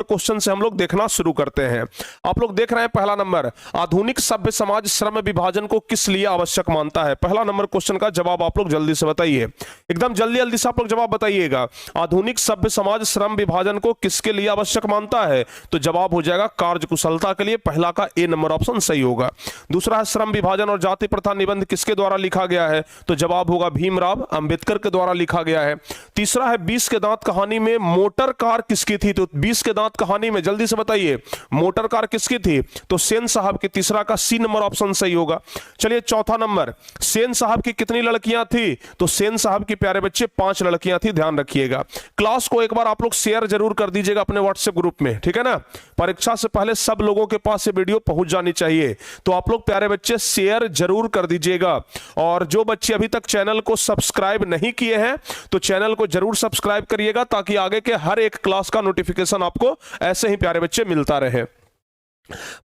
Question से हम लोग देखना शुरू करते हैं। आप लोग देख रहे हैं पहला नंबर, आधुनिक सभ्य समाज श्रम विभाजन को किस लिए आवश्यक मानता है। पहला नंबर क्वेश्चन का जवाब आप लोग जल्दी से बताइए, एकदम जल्दी जल्दी से आप लोग जवाब बताइएगा। आधुनिक सभ्य समाज श्रम विभाजन को किसके लिए आवश्यक मानता है, तो जवाब हो जाएगा कार्यकुशलता के लिए। पहला का ए नंबर ऑप्शन सही होगा। दूसरा है श्रम विभाजन और जाति प्रथा निबंध किसके द्वारा लिखा गया है, तो जवाब होगा भीमराव अंबेडकर के द्वारा लिखा गया है। तीसरा है 20 के दांत कहानी में मोटर कार किसकी थी, तो 20 के दांत कहानी में जल्दी से बताइए मोटर कार किसकी थी, तो सेन साहब की। तीसरा का सी नंबर ऑप्शन सही होगा। चलिए चौथा नंबर, सेन साहब की कितनी लड़कियां थी, तो सेन साहब की प्यारे बच्चे 5 लड़कियां थी, ध्यान रखिएगा। क्लास को एक बार आप लोग शेयर जरूर कर दीजिएगा अपने व्हाट्सएप ग्रुप में, ठीक है ना। परीक्षा से पहले सब लोगों के पास ये वीडियो पहुंच जानी चाहिए, तो आप लोग प्यारे बच्चे शेयर जरूर कर दीजिएगा। और जो बच्चे अभी तक चैनल को सब्सक्राइब नहीं किए हैं तो चैनल को जरूर सब्सक्राइब करिएगा, ताकि आगे के हर एक क्लास का नोटिफिकेशन आपको ऐसे ही प्यारे बच्चे मिलता रहे।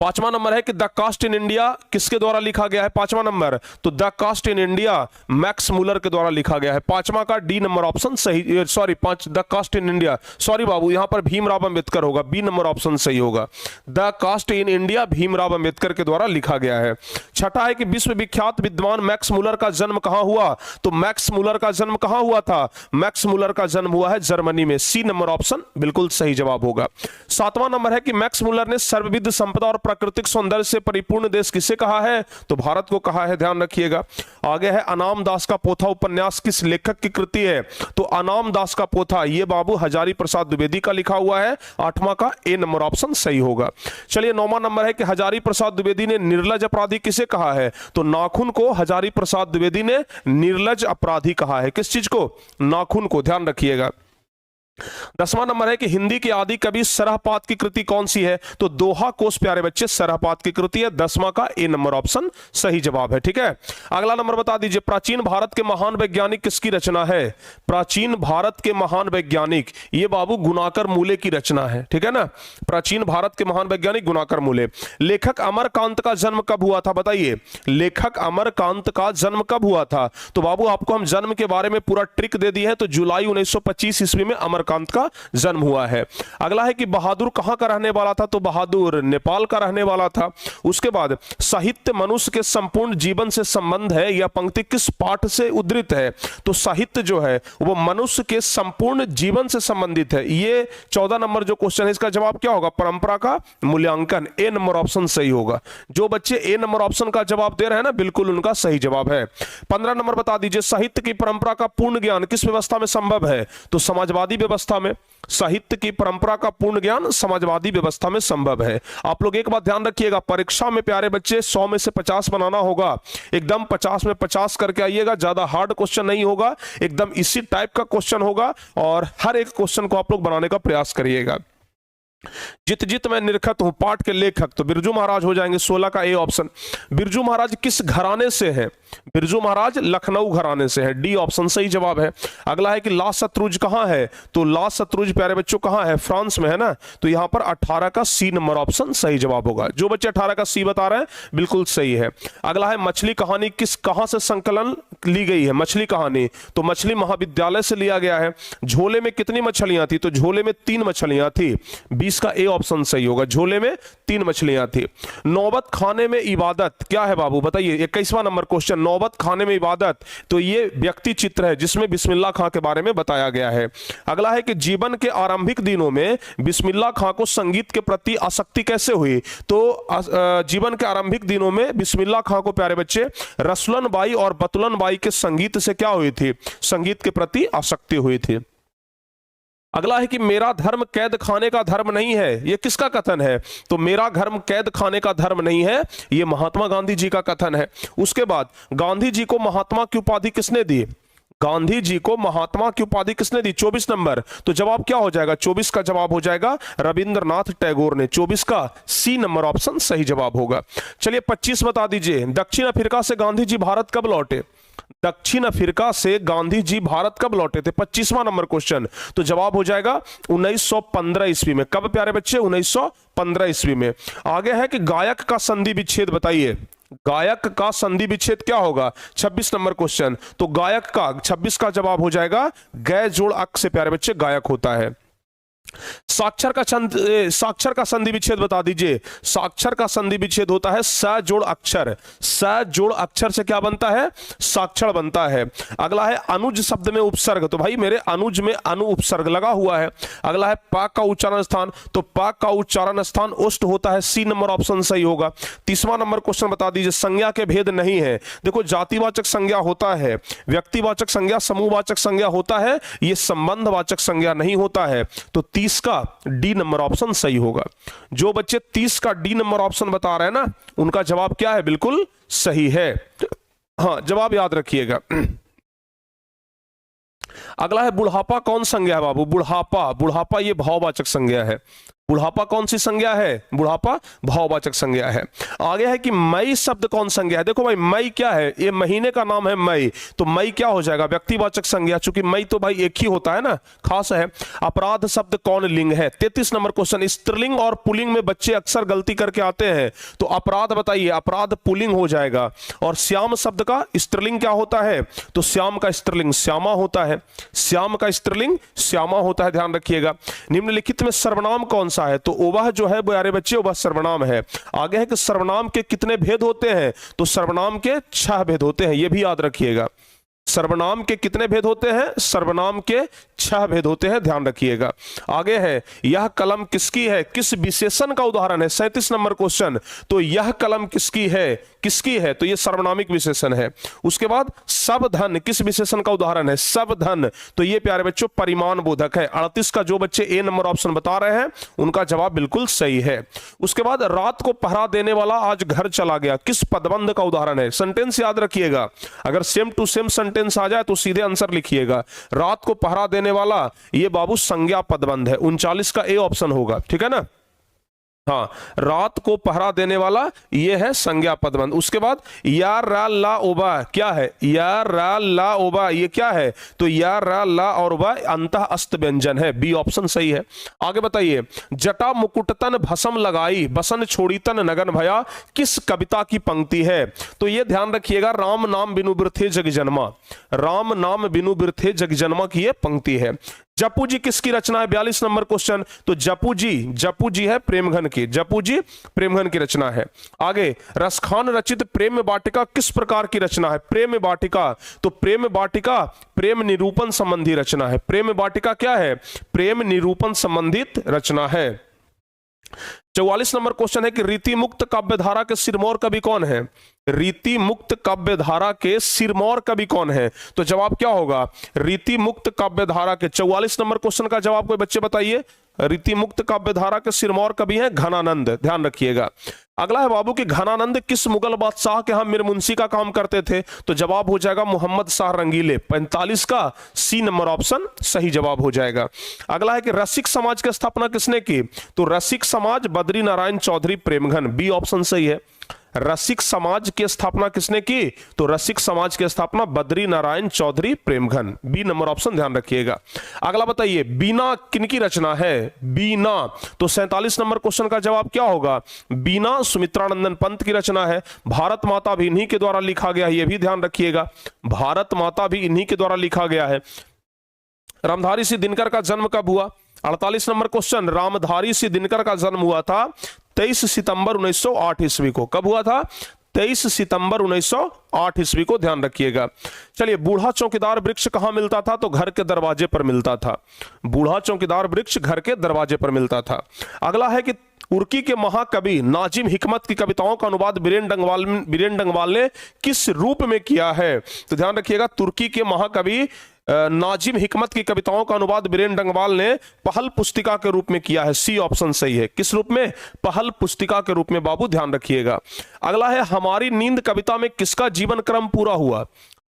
पांचवा नंबर है कि द कास्ट इन इंडिया किसके द्वारा लिखा गया है। पांचवा नंबर, तो the caste in India Max Muller के द्वारा लिखा गया है। पांचवा का डी नंबर ऑप्शन सही, sorry the caste in India, sorry बाबू यहां पर भीमराव अंबेडकर होगा, बी नंबर ऑप्शन सही होगा। The caste in India Bhimrao Ambedkar के द्वारा लिखा गया है। छठा है कि विश्वविख्यात विद्वान मैक्स मूलर का जन्म कहां हुआ, तो मैक्स मूलर का जन्म कहां हुआ था, मैक्स मूलर का जन्म हुआ है जर्मनी में, सी नंबर ऑप्शन बिल्कुल सही जवाब होगा। सातवां नंबर है कि मैक्स मूलर ने सर्वविध संपदा और प्राकृतिक सौंदर्य से परिपूर्ण देश किसे कहा है, तो भारत को कहा है, ध्यान रखिएगा। आगे है अनाम दास का पोथा उपन्यास किस लेखक की कृति है, तो अनाम दास का पोथा ये बाबू हजारी प्रसाद द्विवेदी का लिखा हुआ है। आठवां का ए नंबर ऑप्शन सही होगा। चलिए नौवां नंबर है कि हजारी प्रसाद द्विवेदी ने निर्लज अपराधी किसे कहा है, तो नाखून को हजारी प्रसाद द्विवेदी ने निर्लज अपराधी कहा है। किस चीज को, नाखून को, ध्यान रखिएगा। 10वां नंबर है कि हिंदी के आदि कवि सरहपात की कृति कौन सी है, तो दोहा कोश प्यारे बच्चे सरहपात की कृति है। 10वां का ए नंबर ऑप्शन सही जवाब है, ठीक है। अगला नंबर बता दीजिए, प्राचीन भारत के महान वैज्ञानिक किसकी रचना है। प्राचीन भारत के महान वैज्ञानिक ये बाबू गुणाकर मूले की रचना है, ठीक है ना। प्राचीन भारत के महान वैज्ञानिक गुणाकर मूले। लेखक अमरकांत का जन्म कब हुआ था, बताइए लेखक अमरकांत का जन्म कब हुआ था, तो बाबू आपको हम जन्म के बारे में पूरा ट्रिक दे दी है, तो जुलाई 1925 ईस्वी में अमरकांत का जन्म हुआ है। अगला है कि बहादुर कहां का रहने वाला था, तो बहादुर नेपाल का रहने वाला था। उसके बाद साहित्य मनुष्य के संपूर्ण जीवन से संबंध है, यह पंक्ति किस पाठ से उद्धृत है, तो साहित्य जो है वो मनुष्य के संपूर्ण जीवन से संबंधित है। ये 14 नंबर जो क्वेश्चन है इसका जवाब क्या होगा, परंपरा का मूल्यांकन, ए नंबर ऑप्शन सही होगा। जो बच्चे ए नंबर ऑप्शन का जवाब दे रहे हैं ना बिल्कुल उनका सही जवाब है। 15 नंबर बता दीजिए, साहित्य की परंपरा का पूर्ण ज्ञान किस व्यवस्था में संभव है, तो समाजवादी व्यवस्था में। साहित्य की परंपरा का पूर्ण ज्ञान समाजवादी व्यवस्था में संभव है। आप लोग एक बात ध्यान रखिएगा, परीक्षा में प्यारे बच्चे 100 में से 50 बनाना होगा, एकदम 50 में 50 करके आइएगा, ज्यादा हार्ड क्वेश्चन नहीं होगा, एकदम इसी टाइप का क्वेश्चन होगा और हर एक क्वेश्चन को आप लोग बनाने का प्रयास करिएगा। जित जित मैं निरखत हूं पाठ के लेखक, तो बिरजू महाराज हो जाएंगे, 16 का ए ऑप्शन। बिरजू महाराज किस घराने से है, बिरजू महाराज लखनऊ घराने से है, डी ऑप्शन सही जवाब है। अगला है कि ला शत्रुज कहां है, तो ला शत्रुज प्यारे बच्चों कहां है, फ्रांस में है ना, तो यहां पर 18 का सी नंबर ऑप्शन सही जवाब होगा। जो बच्चे 18 का सी बता रहे हैं बिल्कुल सही है। अगला है मछली कहानी कहां से संकलन ली गई है, मछली कहानी, तो मछली महाविद्यालय से लिया गया है। झोले में कितनी मछलियां थी, तो झोले में 3 मछलियां थी, 20 का ए ऑप्शन सही होगा। झोले में 3 मछलियां थी। नौबत खाने में इबादत क्या है बाबू, बताइए 21वां नंबर क्वेश्चन, नौबत खाने में इबादत, तो ये व्यक्ति चित्र है जिसमें बिस्मिल्लाह खां के बारे में बताया गया है। अगला है कि जीवन के आरंभिक दिनों में बिस्मिल्लाह खां को संगीत के प्रति आसक्ति कैसे हुई, तो जीवन के आरंभिक दिनों में बिस्मिल्लाह खां को प्यारे बच्चे रसुलन बाई और बतुलन बाई के संगीत से क्या हुई थी, संगीत के प्रति आसक्ति हुई थी। अगला है कि मेरा धर्म कैद खाने का धर्म नहीं है, यह किसका कथन है, तो मेरा धर्म कैद खाने का धर्म नहीं है, यह महात्मा गांधी जी का कथन है। उसके बाद गांधी जी को महात्मा की उपाधि किसने दी, गांधी जी को महात्मा की उपाधि किसने दी, 24 नंबर, तो जवाब क्या हो जाएगा, 24 का जवाब हो जाएगा रविंद्रनाथ टैगोर ने। 24 का सी नंबर ऑप्शन सही जवाब होगा। चलिए 25 बता दीजिए, दक्षिण अफ्रीका से गांधी जी भारत कब लौटे, दक्षिण अफ्रीका से गांधी जी भारत कब लौटे थे, 25वां नंबर क्वेश्चन, तो जवाब हो जाएगा 1915 ईस्वी में। कब प्यारे बच्चे, 1915 ईस्वी में। आगे है कि गायक का संधि विच्छेद बताइए, गायक का संधि विच्छेद क्या होगा, 26 नंबर क्वेश्चन, तो गायक का 26 का जवाब हो जाएगा गै जोड़ अक से प्यारे बच्चे गायक होता है। साक्षर का संधि विच्छेद बता दीजिए। साक्षर का संधि विच्छेद होता है स जोड़ अक्षर। स जोड़ अक्षर से क्या बनता है? साक्षर बनता है। अगला है अनुज शब्द में उपसर्ग। तो भाई मेरे अनुज में अनु उपसर्ग लगा हुआ है। अगला है पाक का उच्चारण स्थान। तो पाक का उच्चारण स्थान ओष्ठ होता है। सी नंबर ऑप्शन सही होगा। तीसवां नंबर क्वेश्चन बता दीजिए। संज्ञा के भेद नहीं है। देखो जातिवाचक संज्ञा होता है, व्यक्तिवाचक संज्ञा, समूहवाचक संज्ञा होता है, ये संबंधवाचक संज्ञा नहीं होता है। तो 30 का डी नंबर ऑप्शन सही होगा। जो बच्चे 30 का डी नंबर ऑप्शन बता रहे हैं ना, उनका जवाब क्या है? बिल्कुल सही है। हाँ, जवाब याद रखिएगा। अगला है बुढ़ापा कौन संज्ञा है बाबू? बुढ़ापा, बुढ़ापा ये भाववाचक संज्ञा है। बुढ़ापा कौन सी संज्ञा है? बुढ़ापा भाववाचक संज्ञा है। आगे है कि मई शब्द कौन संज्ञा है? देखो भाई मई क्या है? ये महीने का नाम है मई, तो मई क्या हो जाएगा? व्यक्तिवाचक संज्ञा, चूंकि मई तो भाई एक ही होता है ना, खास है। अपराध शब्द कौन लिंग है? 33 नंबर क्वेश्चन। स्त्रीलिंग और पुल्लिंग में बच्चे अक्सर गलती करके आते हैं, तो अपराध बताइए। अपराध पुल्लिंग हो जाएगा। और श्याम शब्द का स्त्रीलिंग क्या होता है? तो श्याम का स्त्रीलिंग श्यामा होता है। श्याम का स्त्रीलिंग श्यामा होता है, ध्यान रखिएगा। निम्नलिखित में सर्वनाम कौन सा है? तो ओवह जो है प्यारे बच्चे, वह सर्वनाम है। आगे है कि सर्वनाम के कितने भेद होते हैं? तो सर्वनाम के 6 भेद होते हैं, यह भी याद रखिएगा। सर्वनाम के कितने भेद होते हैं? सर्वनाम के 6 भेद होते हैं, ध्यान रखिएगा। आगे है यह कलम किसकी है? किस विशेषण का उदाहरण है? 37 नंबर क्वेश्चन। तो यह कलम किसकी है? किसकी है? तो यह सर्वनामिक विशेषण है। उसके बाद सब धन किस विशेषण का उदाहरण है? सब धन, तो यह प्यारे बच्चों परिमाण बोधक है। 38 का जो बच्चे ए नंबर ऑप्शन बता रहे हैं, उनका जवाब बिल्कुल सही है। उसके बाद रात को पहरा देने वाला आज घर चला गया, किस पदबंध का उदाहरण है? सेंटेंस याद रखिएगा। अगर सेम टू सेम सेंटेंस आ जाए तो सीधे आंसर लिखिएगा। रात को पहरा देने वाला, ये बाबू संज्ञा पदबंध है। 39 का ए ऑप्शन होगा, ठीक है ना। हाँ, रात को पहरा देने वाला ये है संज्ञा पदबंध। उसके बाद या रा ला ओबा क्या है? या रा ला ओबा ये क्या है? तो या रा ला और ओबा अंतः अस्त व्यंजन है, बी ऑप्शन सही है। आगे बताइए। जटा मुकुटतन भसम लगाई, बसन छोड़ी तन नगन भया, किस कविता की पंक्ति है? तो ये ध्यान रखिएगा। राम नाम बिनु बिरथे जग जन्मा, राम नाम बिनु बिरथे जग जन्मा की ये पंक्ति है। जपू जी किसकी रचना है? 42 नंबर क्वेश्चन। तो जपू जी है प्रेमघन की, जपू जी प्रेमघन की रचना है। आगे रसखान रचित प्रेम वाटिका किस प्रकार की रचना है? प्रेम वाटिका, तो प्रेम वाटिका प्रेम निरूपण संबंधी रचना है। प्रेम वाटिका क्या है? प्रेम निरूपण संबंधित रचना है। 44 नंबर क्वेश्चन है कि रीति मुक्त काव्यधारा के सिरमौर कवि कौन है? रीति मुक्त काव्यधारा के सिरमौर कवि कौन है? तो जवाब क्या होगा? रीति मुक्त काव्यधारा के 44 नंबर क्वेश्चन का जवाब कोई बच्चे बताइए। रीति मुक्त काव्यधारा के सिरमौर कवि हैं घनानंद, ध्यान रखिएगा। अगला है बाबू कि घनानंद किस मुगल बादशाह के यहां मिरमुंशी का काम करते थे? तो जवाब हो जाएगा मोहम्मद शाह रंगीले। 45 का सी नंबर ऑप्शन सही जवाब हो जाएगा। अगला है कि रसिक समाज की स्थापना किसने की? तो रसिक समाज बद्री नारायण चौधरी प्रेमघन, बी ऑप्शन सही है। रसिक समाज की स्थापना किसने की? तो रसिक समाज की स्थापना बद्री नारायण चौधरी प्रेमघन, बी नंबर ऑप्शन ध्यान रखिएगा। अगला बताइए बीना किनकी रचना है? बीना, तो 47 नंबर क्वेश्चन का जवाब क्या होगा? बीना सुमित्रानंदन पंत की रचना है। भारत माता भी इन्हीं के द्वारा लिखा गया है, यह भी ध्यान रखिएगा। भारत माता भी इन्हीं के द्वारा लिखा गया है। रामधारी सिंह दिनकर का जन्म कब हुआ? 48 नंबर क्वेश्चन। रामधारी सिंह दिनकर का जन्म हुआ था 23 सितंबर 1908 ईस्वी को। कब हुआ था? 23 सितंबर 1908 ईस्वी को, ध्यान रखिएगा। चलिए, बूढ़ा चौकीदार वृक्ष कहां मिलता था? तो घर के दरवाजे पर मिलता था। बूढ़ा चौकीदार वृक्ष घर के दरवाजे पर मिलता था। अगला है कि तुर्की के महाकवि नाजिम हिकमत की कविताओं का अनुवाद बीरेन डंगवाल ने किस रूप में किया है? तो ध्यान रखिएगा, तुर्की के महाकवि नाजिम हिकमत की कविताओं का अनुवाद बीरेन डंगवाल ने पहल पुस्तिका के रूप में किया है, सी ऑप्शन सही है। किस रूप में? पहल पुस्तिका के रूप में, बाबू ध्यान रखिएगा। अगला है हमारी नींद कविता में किसका जीवन क्रम पूरा हुआ?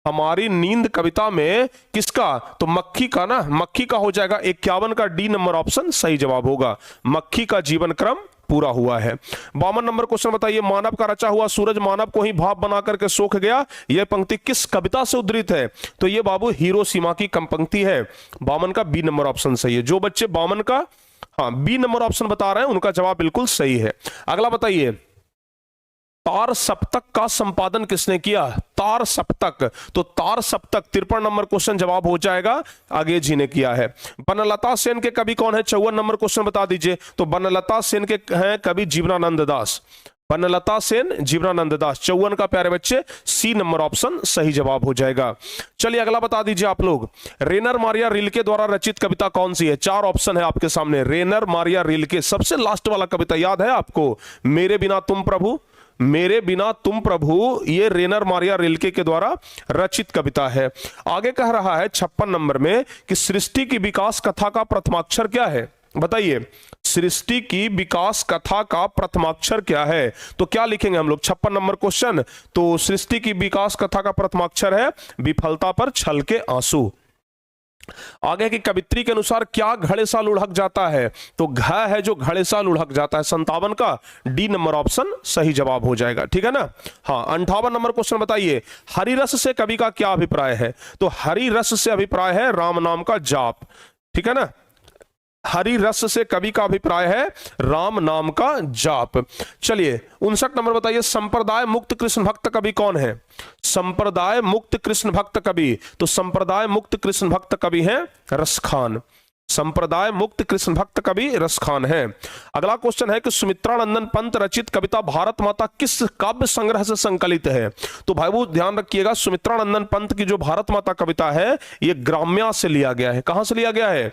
हमारी नींद कविता में किसका? तो मक्खी का ना, मक्खी का हो जाएगा। 51 का डी नंबर ऑप्शन सही जवाब होगा। मक्खी का जीवन क्रम पूरा हुआ है। 52 नंबर क्वेश्चन बताइए। मानव का रचा हुआ सूरज मानव को ही भाप बना करके सोख गया, यह पंक्ति किस कविता से उद्धृत है? तो यह बाबू हिरोशिमा की कम पंक्ति है। 52 का बी नंबर ऑप्शन सही है। जो बच्चे 52 का हाँ बी नंबर ऑप्शन बता रहे हैं, उनका जवाब बिल्कुल सही है। अगला बताइए। तार सप्तक का संपादन किसने किया? तार सप्तक, तो तार सप्तक 53 नंबर क्वेश्चन जवाब हो जाएगा, अंग्रेज जी ने किया है। बनलता सेन के कवि कौन है? 54 नंबर क्वेश्चन बता दीजिए। तो बनलता सेन के हैं कवि जीवनानंद दास। बनलता सेन, जीवनानंद दास, 54 का प्यारे बच्चे सी नंबर ऑप्शन सही जवाब हो जाएगा। चलिए अगला बता दीजिए आप लोग, रेनर मारिया रिल्के द्वारा रचित कविता कौन सी है? 4 ऑप्शन है आपके सामने। रेनर मारिया रिल्के, सबसे लास्ट वाला कविता याद है आपको, मेरे बिना तुम प्रभु, मेरे बिना तुम प्रभु, ये रेनर मारिया रिल्के के द्वारा रचित कविता है। आगे कह रहा है 56 नंबर में कि सृष्टि की विकास कथा का प्रथमाक्षर क्या है? बताइए, सृष्टि की विकास कथा का प्रथमाक्षर क्या है? तो क्या लिखेंगे हम लोग 56 नंबर क्वेश्चन? तो सृष्टि की विकास कथा का प्रथमाक्षर है विफलता पर छल के आंसू। आगे की कवित्री के अनुसार क्या घड़े सा लुढ़क जाता है? तो घ है जो घड़े सा लुढ़क जाता है 57 का, डी नंबर ऑप्शन सही जवाब हो जाएगा। ठीक है ना? हाँ, 58 नंबर क्वेश्चन बताइए, हरि रस से कवि का क्या अभिप्राय है? तो हरि रस से अभिप्राय है राम नाम का जाप। ठीक है ना? हरि रस से कवि का अभिप्राय है राम नाम का जाप। चलिए 59 नंबर बताइए, संप्रदाय मुक्त कृष्ण भक्त कवि कौन है? संप्रदाय मुक्त कृष्ण भक्त कवि, तो संप्रदाय मुक्त कृष्ण भक्त कवि है रसखान। संप्रदाय मुक्त कृष्ण भक्त कवि रसखान है। अगला क्वेश्चन है कि सुमित्रानंदन पंत रचित कविता भारत माता किस काव्य संग्रह से संकलित है? तो भाई वो ध्यान रखिएगा, सुमित्रानंदन पंत की जो भारत माता कविता है ये ग्राम्या से लिया गया है। कहां से लिया गया है?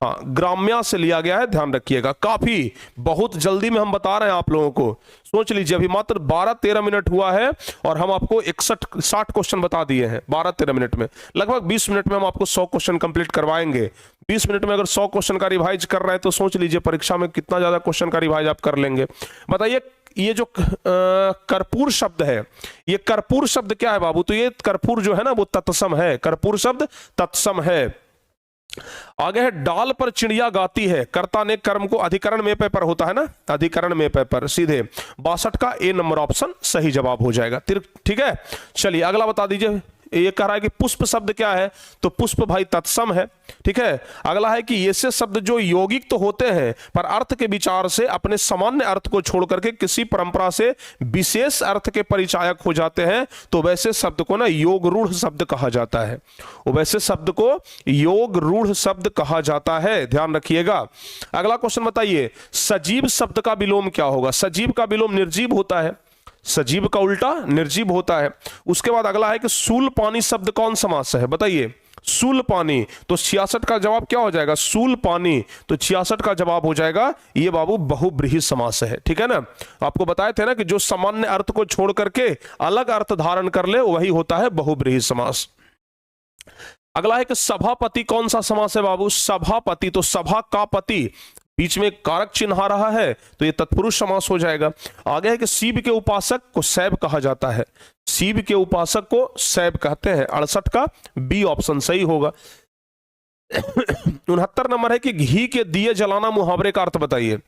हाँ, ग्राम्या से लिया गया है, ध्यान रखिएगा। काफी बहुत जल्दी में हम बता रहे हैं आप लोगों को, सोच लीजिए अभी मात्र 12-13 मिनट हुआ है और हम आपको 61-60 क्वेश्चन बता दिए हैं 12-13 मिनट में। लगभग 20 मिनट में हम आपको 100 क्वेश्चन कंप्लीट करवाएंगे। 20 मिनट में अगर 100 क्वेश्चन का रिवाइज कर रहे हैं तो सोच लीजिए परीक्षा में कितना ज्यादा क्वेश्चन का रिवाइज आप कर लेंगे। बताइए, ये जो कर्पूर शब्द है, ये कर्पूर शब्द क्या है बाबू? तो ये कर्पूर जो है ना वो तत्सम है, कर्पूर शब्द तत्सम है। आगे है, डाल पर चिड़िया गाती है, कर्ता ने कर्म को, अधिकरण में पे पर होता है ना, अधिकरण में पे पर, सीधे 62 का ए नंबर ऑप्शन सही जवाब हो जाएगा। ठीक है, चलिए अगला बता दीजिए, ये कह रहा है कि पुष्प शब्द क्या है? तो पुष्प भाई तत्सम है। ठीक है, अगला है कि ये से शब्द जो यौगिक तो होते हैं पर अर्थ के विचार से अपने सामान्य अर्थ को छोड़ करके किसी परंपरा से विशेष अर्थ के परिचायक हो जाते हैं, तो वैसे शब्द को ना योग रूढ़ शब्द कहा जाता है। वैसे शब्द को योग रूढ़ शब्द कहा जाता है, ध्यान रखिएगा। अगला क्वेश्चन बताइए, सजीव शब्द का विलोम क्या होगा? सजीव का विलोम निर्जीव होता है, सजीव का उल्टा निर्जीव होता है। उसके बाद अगला है कि सूल पानी शब्द कौन समास है? बताइए, सूल पानी, तो 66 का जवाब क्या हो जाएगा? सूल पानी, तो 66 का जवाब हो जाएगा ये बाबू बहुब्रीहि समास है। ठीक है ना? आपको बताए थे ना कि जो सामान्य अर्थ को छोड़ करके अलग अर्थ धारण कर ले वही होता है बहुब्रीहि समास। अगला है कि सभापति कौन सा समास है बाबू? सभापति, तो सभा का पति, बीच में कारक चिन्ह आ रहा है तो ये तत्पुरुष समास हो जाएगा। आगे है कि शिव के उपासक को शैव कहा जाता है, शिव के उपासक को शैव कहते हैं, 68 का बी ऑप्शन सही होगा। 69 नंबर है कि घी के दिए जलाना मुहावरे का अर्थ बताइए।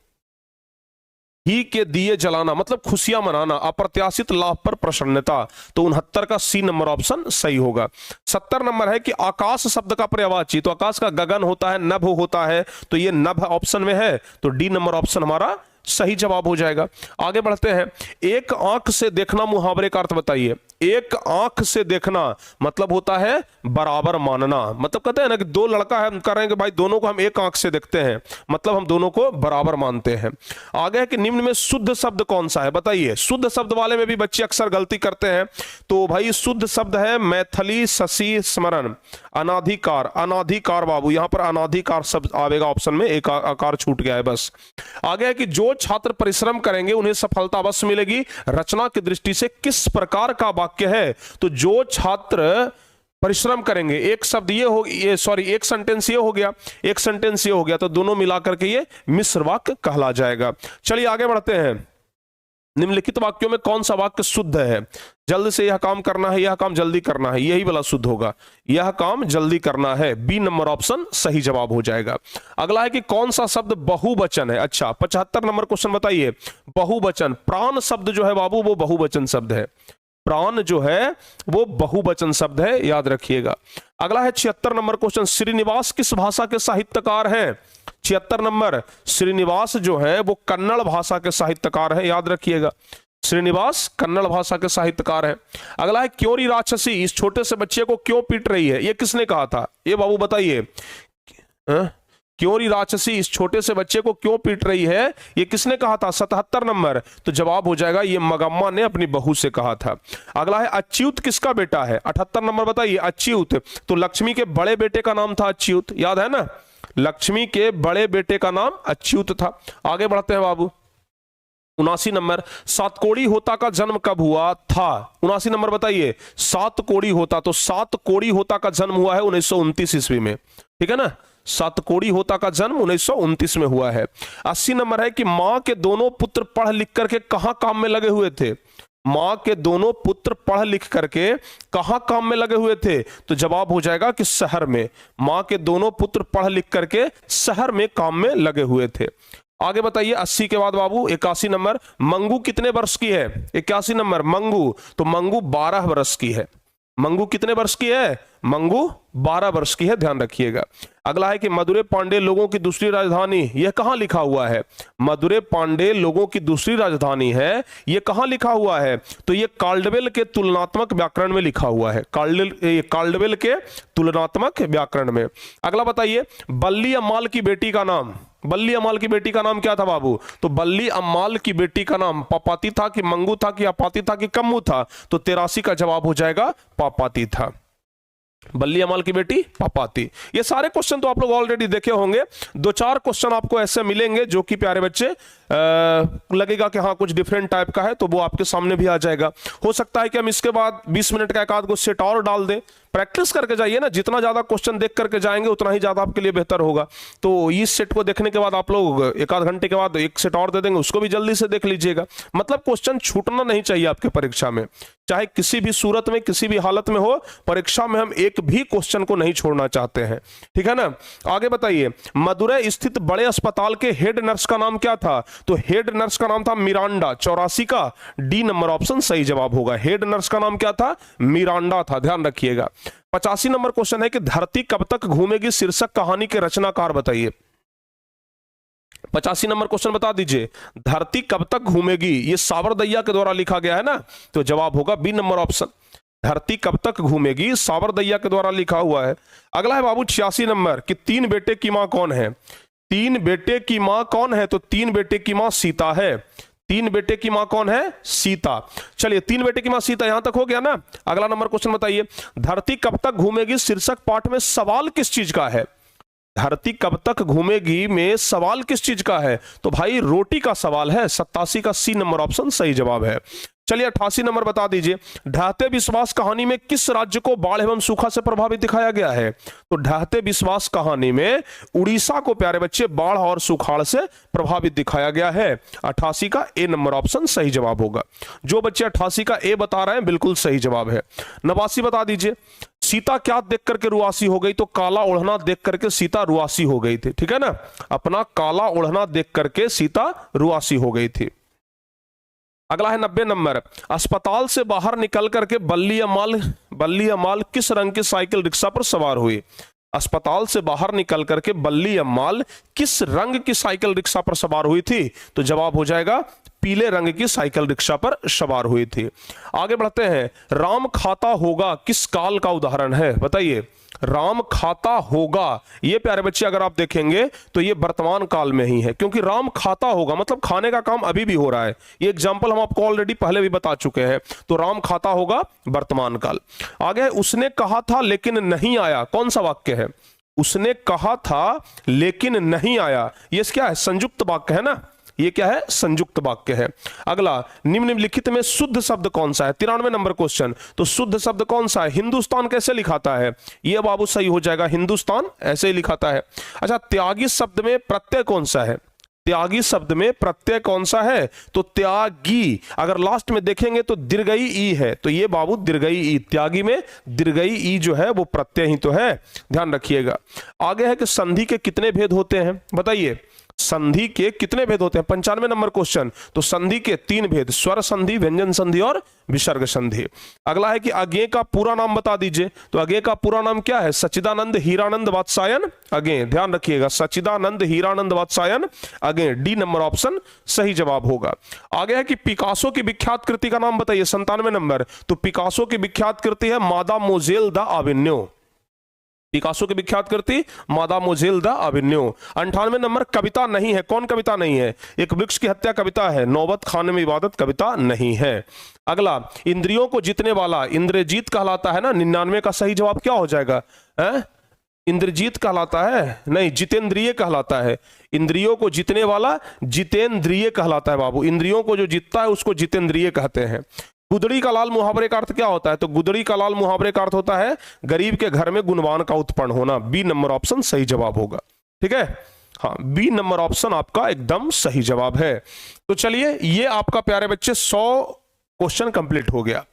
घी के दिए जलाना मतलब खुशियां मनाना, अप्रत्याशित लाभ पर प्रसन्नता, तो 69 का सी नंबर ऑप्शन सही होगा। 70 नंबर है कि आकाश शब्द का पर्यायवाची, तो आकाश का गगन होता है, नभ होता है, तो ये नभ ऑप्शन में है, तो डी नंबर ऑप्शन हमारा सही जवाब हो जाएगा। आगे बढ़ते हैं, एक आंख से देखना मुहावरे का अर्थ बताइए। एक आंख से देखना मतलब होता है बराबर मानना, मतलब कहते हैं ना कि दो लड़का है, हम कह रहे हैं कि भाई दोनों को हम एक आंख से देखते हैं, मतलब हम दोनों को बराबर मानते हैं। आगे है कि निम्न में शुद्ध शब्द कौन सा है? बताइए, शुद्ध शब्द वाले में भी बच्चे अक्सर गलती करते हैं, तो भाई शुद्ध शब्द है मैथिली शशि स्मरण, अनाधिकार, अनाधिकार बाबू, यहां पर अनाधिकार शब्द आवेगा ऑप्शन में, एक आकार छूट गया है बस। आगे है कि जो छात्र परिश्रम करेंगे उन्हें सफलता अवश्य मिलेगी, रचना की दृष्टि से किस प्रकार का वाक्य है? तो जो छात्र परिश्रम करेंगे, एक शब्द ये हो, ये सॉरी एक सेंटेंस ये हो गया, एक सेंटेंस ये हो गया, तो दोनों मिलाकर के ये मिश्र वाक्य कहला जाएगा। चलिए आगे बढ़ते हैं, निम्नलिखित वाक्यों में कौन सा वाक्य शुद्ध है? जल्द से यह काम करना है, यह काम जल्दी करना है, यही वाला शुद्ध होगा, यह काम जल्दी करना है, बी नंबर ऑप्शन सही जवाब हो जाएगा। अगला है कि कौन सा शब्द बहुवचन है? अच्छा 75 नंबर क्वेश्चन बताइए, बहुवचन, प्राण शब्द जो है बाबू वो बहुवचन शब्द है, प्राण जो है वो बहुवचन शब्द है, याद रखिएगा। अगला है 76 नंबर क्वेश्चन, श्रीनिवास किस भाषा के साहित्यकार हैं? 76 नंबर, श्रीनिवास जो है वो कन्नड़ भाषा के साहित्यकार है, याद रखिएगा। श्रीनिवास कन्नड़ भाषा के साहित्यकार हैं। अगला है क्योरी राक्षसी इस छोटे से बच्चे को क्यों पीट रही है, ये किसने कहा था, ये बाबू बताइए। क्योरी राक्षसी इस छोटे से बच्चे को क्यों पीट रही है, ये किसने कहा था, 77 नंबर। तो जवाब हो जाएगा ये मगम्मा ने अपनी बहू से कहा था। अगला है अच्युत किसका बेटा है, 78 नंबर बताइए। अच्युत तो लक्ष्मी के बड़े बेटे का नाम था अच्युत, याद है ना, लक्ष्मी के बड़े बेटे का नाम अच्युत था। आगे बढ़ते हैं बाबू, 79 नंबर, सातकोड़ी होता का जन्म कब हुआ था, 79 नंबर बताइए। सातकोड़ी होता, तो सातकोड़ी होता का जन्म हुआ है 1929 ईस्वी में, ठीक है ना, सातकोड़ी होता का जन्म 1929 में हुआ है। 80 नंबर है कि मां के दोनों पुत्र पढ़ लिख करके कहां काम में लगे हुए थे, मां के दोनों पुत्र पढ़ लिख करके कहां काम में लगे हुए थे, तो जवाब हो जाएगा कि शहर में, मां के दोनों पुत्र पढ़ लिख करके शहर में काम में लगे हुए थे। आगे बताइए 80 के बाद बाबू 81 नंबर, मंगू कितने वर्ष की है, 81 नंबर मंगू, तो मंगू 12 वर्ष की है। मंगू कितने वर्ष की है, मंगू 12 वर्ष की है, ध्यान रखिएगा। अगला है कि मदुरै पांडे लोगों की दूसरी राजधानी, यह कहां लिखा हुआ है, मदुरै पांडे लोगों की दूसरी राजधानी है, यह कहां लिखा हुआ है, तो यह काल्डवेल के तुलनात्मक व्याकरण में लिखा हुआ है, काल्डवेल के तुलनात्मक व्याकरण में। अगला बताइए बल्ली अम्माल की बेटी का नाम, बल्ली अम्माल की बेटी का नाम क्या था बाबू, तो बल्ली अम्माल की बेटी का नाम पापाती था कि मंगू था कि अपाती था कि कम्मू था, तो 83 का जवाब हो जाएगा पापाती था। बल्ली अम्माल की बेटी पापाती। ये सारे क्वेश्चन तो आप लोग ऑलरेडी देखे होंगे, 2-4 क्वेश्चन आपको ऐसे मिलेंगे जो कि प्यारे बच्चे लगेगा कि हाँ कुछ डिफरेंट टाइप का है, तो वो आपके सामने भी आ जाएगा। हो सकता है कि हम इसके बाद 20 मिनट का एक आध गो सेट और डाल दें, प्रैक्टिस करके जाइए ना, जितना ज्यादा क्वेश्चन देख करके जाएंगे उतना ही ज्यादा आपके लिए बेहतर होगा। तो इस सेट को देखने के बाद आप लोग एक आध घंटे के बाद एक सेट और दे देंगे, उसको भी जल्दी से देख लीजिएगा। मतलब क्वेश्चन छूटना नहीं चाहिए आपके परीक्षा में, चाहे किसी भी सूरत में किसी भी हालत में हो, परीक्षा में हम एक भी क्वेश्चन को नहीं छोड़ना चाहते हैं, ठीक है ना। आगे बताइए मदुरै स्थित बड़े अस्पताल के हेड नर्स का नाम क्या था, तो हेड नर्स का नाम था मिरांडा, 84 का डी नंबर ऑप्शन सही जवाब होगा। हेड नर्स का नाम क्या था, मिरांडा था, ध्यान रखिएगा। 85 नंबर क्वेश्चन है कि धरती कब तक घूमेगी शीर्षक कहानी के रचनाकार बताइए। 85 नंबर क्वेश्चन बता दीजिए, धरती कब तक घूमेगी, ये सावरदैया के द्वारा लिखा गया है ना, तो जवाब होगा बी नंबर ऑप्शन, धरती कब तक घूमेगी, सावरदैया के द्वारा लिखा हुआ है। अगला है बाबू 86 नंबर कि 3 बेटे की मां कौन है, 3 बेटे की मां कौन है, तो 3 बेटे की मां सीता है। 3 बेटे की मां कौन है, सीता। चलिए 3 बेटे की मां सीता, यहां तक हो गया ना। अगला नंबर क्वेश्चन बताइए, धरती कब तक घूमेगी शीर्षक पाठ में सवाल किस चीज का है, धरती कब तक घूमेगी में सवाल किस चीज का है, तो भाई रोटी का सवाल है, 87 का सी नंबर ऑप्शन सही जवाब है। चलिए 88 नंबर बता दीजिए, ढहते विश्वास कहानी में किस राज्य को बाढ़ एवं सूखा से प्रभावित दिखाया गया है, तो ढहते विश्वास कहानी में उड़ीसा को प्यारे बच्चे बाढ़ और सुखाड़ से प्रभावित दिखाया गया है। 88 का ए नंबर ऑप्शन सही जवाब होगा। जो बच्चे 88 का ए बता रहे हैं बिल्कुल सही जवाब है। 89 बता दीजिए, सीता क्या देख करके रुआसी हो गई, तो काला ओढ़ना देख करके सीता रुआसी हो गई थी, ठीक है ना, अपना काला ओढ़ना देख करके सीता रुआसी हो गई थी। अगला है 90 नंबर, अस्पताल से बाहर निकल करके बल्ली अम्माल किस रंग की साइकिल रिक्शा पर सवार हुई, अस्पताल से बाहर निकल करके बल्ली अम्माल किस रंग की साइकिल रिक्शा पर सवार हुई थी, तो जवाब हो जाएगा पीले रंग की साइकिल रिक्शा पर सवार हुई थी। आगे बढ़ते हैं, राम खाता होगा किस काल का उदाहरण है, बताइए। राम खाता होगा, ये प्यारे बच्चे अगर आप देखेंगे तो ये वर्तमान काल में ही है, क्योंकि राम खाता होगा मतलब खाने का काम अभी भी हो रहा है। ये एग्जांपल हम आपको ऑलरेडी पहले भी बता चुके हैं, तो राम खाता होगा वर्तमान काल। आगे उसने कहा था लेकिन नहीं आया, कौन सा वाक्य है, उसने कहा था लेकिन नहीं आया, ये क्या है, संयुक्त वाक्य है ना, ये क्या है, संयुक्त वाक्य है। अगला, निम्नलिखित में शुद्ध शब्द कौन सा है, 93 नंबर क्वेश्चन, तो शुद्ध शब्द कौन सा है, हिंदुस्तान कैसे लिखाता है, ये बाबू सही हो जाएगा, हिंदुस्तान ऐसे ही लिखाता है। अच्छा, त्यागी शब्द में प्रत्यय कौन सा है, त्यागी शब्द में प्रत्यय कौन सा है, तो त्यागी, अगर लास्ट में देखेंगे तो दीर्घई ई है, तो ये बाबू दीर्घई ई, त्यागी में दीर्घई ई जो है वो प्रत्यय ही तो है, ध्यान रखिएगा। आगे है कि संधि के कितने भेद होते हैं, बताइए। संधि के कितने भेद होते हैं? 95 नंबर क्वेश्चन। तो संधि के 3 भेद, स्वर संधि, व्यंजन संधि और विसर्ग संधि। अगला है कि अज्ञेय का पूरा नाम बता दीजिए। तो अज्ञेय का पूरा नाम क्या है? सच्चिदानंद हीरानंद वात्सायन अज्ञेय। ध्यान रखिएगा, सच्चिदानंद हीरानंद वात्सायन अज्ञेय। डी नंबर ऑप्शन सही जवाब होगा। आगे है कि पिकासो की विख्यात कृति का नाम बताइए, 97 नंबर। तो पिकासो की विख्यात कृति है मादामोजेल द आविन्यो। पिकासो की विख्यात कृति मादामोजेल द आविन्यो। 98 नंबर, कविता नहीं है। कौन कविता नहीं है? एक वृक्ष की हत्या कविता है, नौबत खाने में इबादत कविता नहीं है। अगला, इंद्रियों को जीतने वाला इंद्रजीत कहलाता है ना। 99 का सही जवाब क्या हो जाएगा? इंद्रजीत कहलाता है? नहीं, जितेंद्रिय कहलाता है। इंद्रियों को जीतने वाला जितेंद्रिय कहलाता है बाबू। इंद्रियों को जो जीतता है उसको जितेंद्रिय कहते हैं। गुदड़ी का लाल मुहावरे का अर्थ क्या होता है? तो गुदड़ी का लाल मुहावरे का अर्थ होता है गरीब के घर में गुणवान का उत्पन्न होना। बी नंबर ऑप्शन सही जवाब होगा। ठीक है, हाँ, बी नंबर ऑप्शन आपका एकदम सही जवाब है। तो चलिए, ये आपका प्यारे बच्चे 100 क्वेश्चन कंप्लीट हो गया।